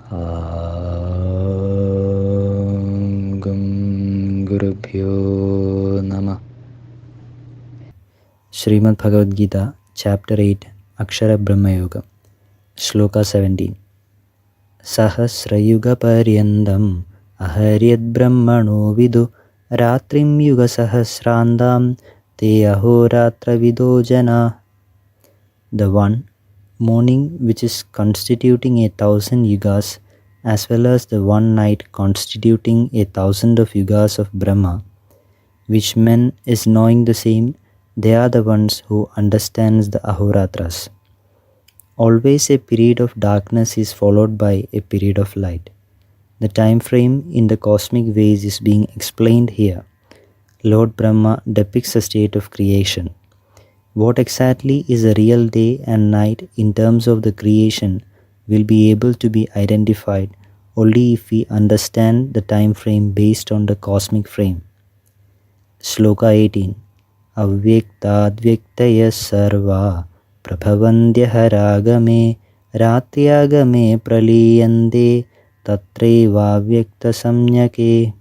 Gum Gurubhyo Nama. Srimad Bhagavad Gita, Chapter 8, AKSHARABRAHMA Yoga, Shloka 17. Sahasrayuga Paryandam Aharyad Brahmano Vidu Ratrim Yuga Sahasrandam Te Ahoratra Vido Jana. The one morning which is constituting 1,000 yugas, as well as the one night constituting 1,000 of yugas of Brahma, which men is knowing the same, they are the ones who understands the Ahoratras. Always a period of darkness is followed by a period of light. The time frame in the cosmic ways is being explained here. Lord Brahma depicts a state of creation. What exactly is a real day and night in terms of the creation will be able to be identified only if we understand the time frame based on the cosmic frame. Shloka 18. Avyaktaadvyaktaya sarva prabhavandya ragame ratyagame praliyande tatreva vyakta samyake.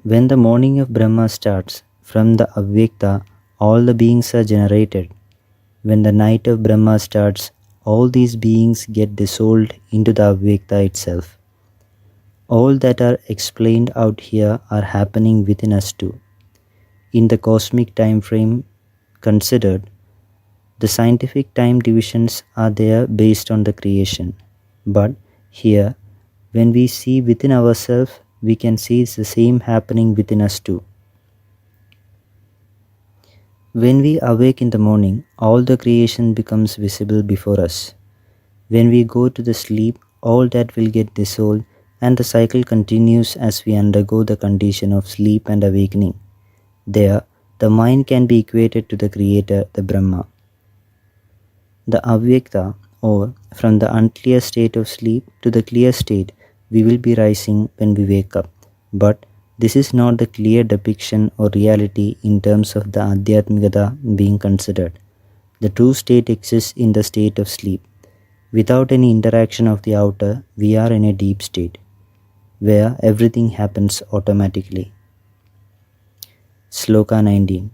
When the morning of Brahma starts, from the avyakta all the beings are generated. When the night of Brahma starts, all these beings get dissolved into the avyakta itself. All that are explained out here are happening within us too. In the cosmic time frame considered, the scientific time divisions are there based on the creation. But here, when we see within ourselves, we can see the same happening within us too. When we awake in the morning, all the creation becomes visible before us. When we go to the sleep, all that will get dissolved, and the cycle continues as we undergo the condition of sleep and awakening. There, the mind can be equated to the Creator, the Brahma. The avyakta, or from the unclear state of sleep to the clear state, we will be rising when we wake up. But this is not the clear depiction or reality in terms of the Adhyatmikata being considered. The true state exists in the state of sleep. Without any interaction of the outer, we are in a deep state, where everything happens automatically. Shloka 19.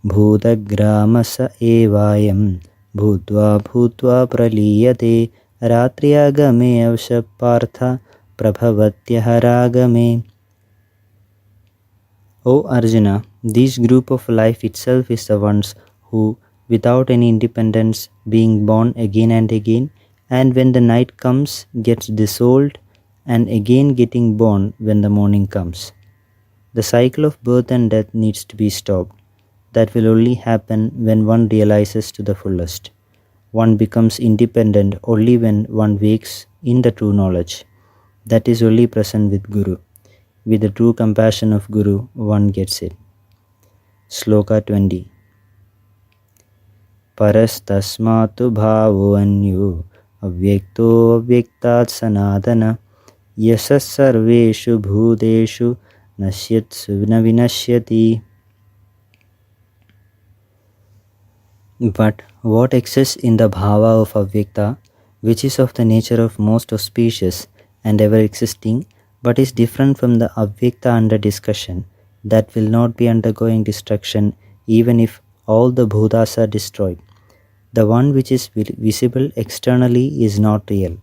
Bhutagramasa evayam bhutva bhutva praliyate ratriyagame avshapartha prabhavatyah ragame. O Arjuna, this group of life itself is the ones who, without any independence, being born again and again, and when the night comes, gets dissolved, and again getting born when the morning comes. The cycle of birth and death needs to be stopped. That will only happen when one realizes to the fullest. One becomes independent only when one wakes in the true knowledge. That is only present with Guru. With the true compassion of Guru, one gets it. Shloka 20. Parastasmatu bhavo anyu avyakto avyaktat sanadana yasas sarveshu bhuteshu nasyatsu na vinashyati. But what exists in the bhava of avyakta, which is of the nature of most auspicious and ever existing, but is different from the avyakta under discussion, that will not be undergoing destruction even if all the bhutas are destroyed. The one which is visible externally is not real.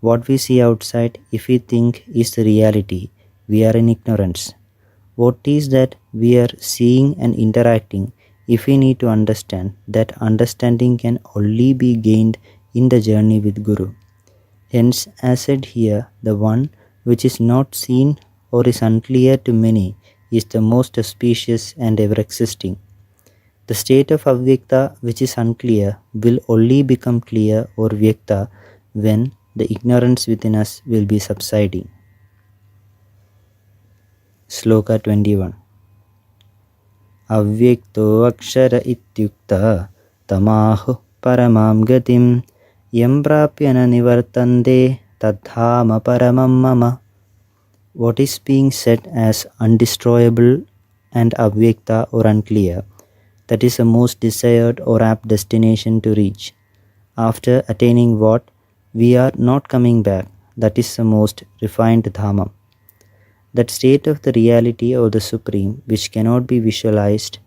What we see outside, if we think is the reality, we are in ignorance. What is that we are seeing and interacting, if we need to understand, that understanding can only be gained in the journey with Guru. Hence, as said here, the one which is not seen or is unclear to many is the most auspicious and ever existing. The state of avyakta which is unclear will only become clear or vyakta when the ignorance within us will be subsiding. Shloka 21. Avyakto akshara ityukta tamahu paramam gatim yam prapyana nivartande tadhama paramam mama. What is being said as undestroyable and avyakta or unclear, that is the most desired or apt destination to reach. After attaining what, We are not coming back. That is the most refined Dhamma. That state of the reality of the Supreme, which cannot be visualized,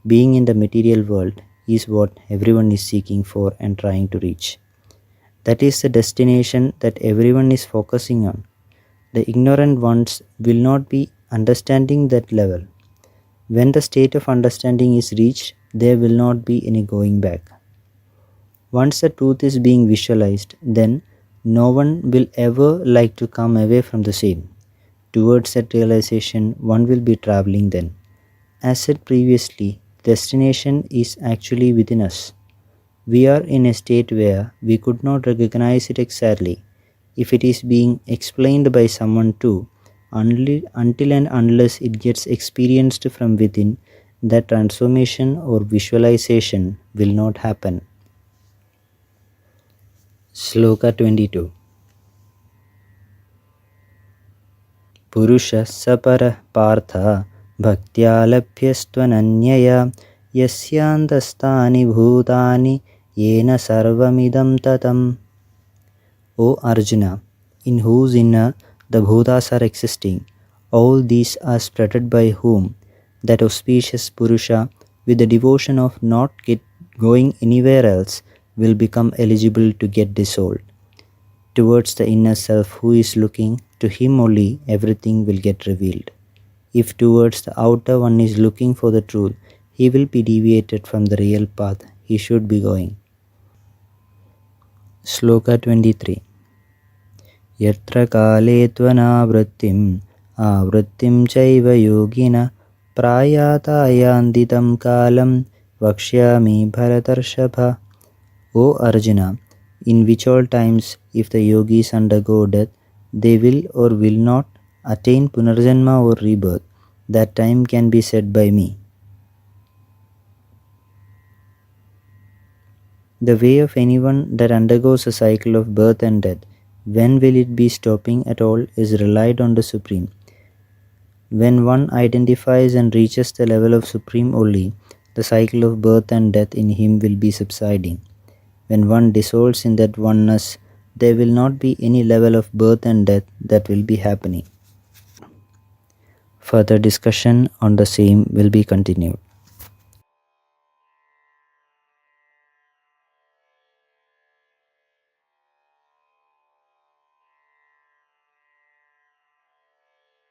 being in the material world, is what everyone is seeking for and trying to reach. That is the destination that everyone is focusing on. The ignorant ones will not be understanding that level. When the state of understanding is reached, there will not be any going back. Once the truth is being visualized, then no one will ever like to come away from the same. Towards that realization, one will be traveling then. As said previously, destination is actually within us. We are in a state where we could not recognize it exactly if it is being explained by someone too, until and unless it gets experienced from within, that transformation or visualization will not happen. Sloka 22. Purusha sapara partha bhaktya labhyastvananyaya yasyantastani bhutani yena sarvamidam tatam. O Arjuna, in whose inner the Bhutas are existing, all these are spreaded by whom that auspicious Purusha, with the devotion of not going anywhere else, will become eligible to get dissolved. Towards the inner self who is looking, to him only everything will get revealed. If towards the outer one is looking for the truth, he will be deviated from the real path he should be going. Sloka 23. Yatra kale tvanavrittim avrittim chaiva yogina prayata yanditam kalam vakshyami bharatarshapha. O Arjuna, in which all times if the yogis undergo death, they will or will not attain punarjanma or rebirth, that time can be said by me. The way of anyone that undergoes a cycle of birth and death, when will it be stopping at all, is relied on the Supreme. When one identifies and reaches the level of Supreme only, the cycle of birth and death in him will be subsiding. When one dissolves in that oneness, there will not be any level of birth and death that will be happening. Further discussion on the same will be continued.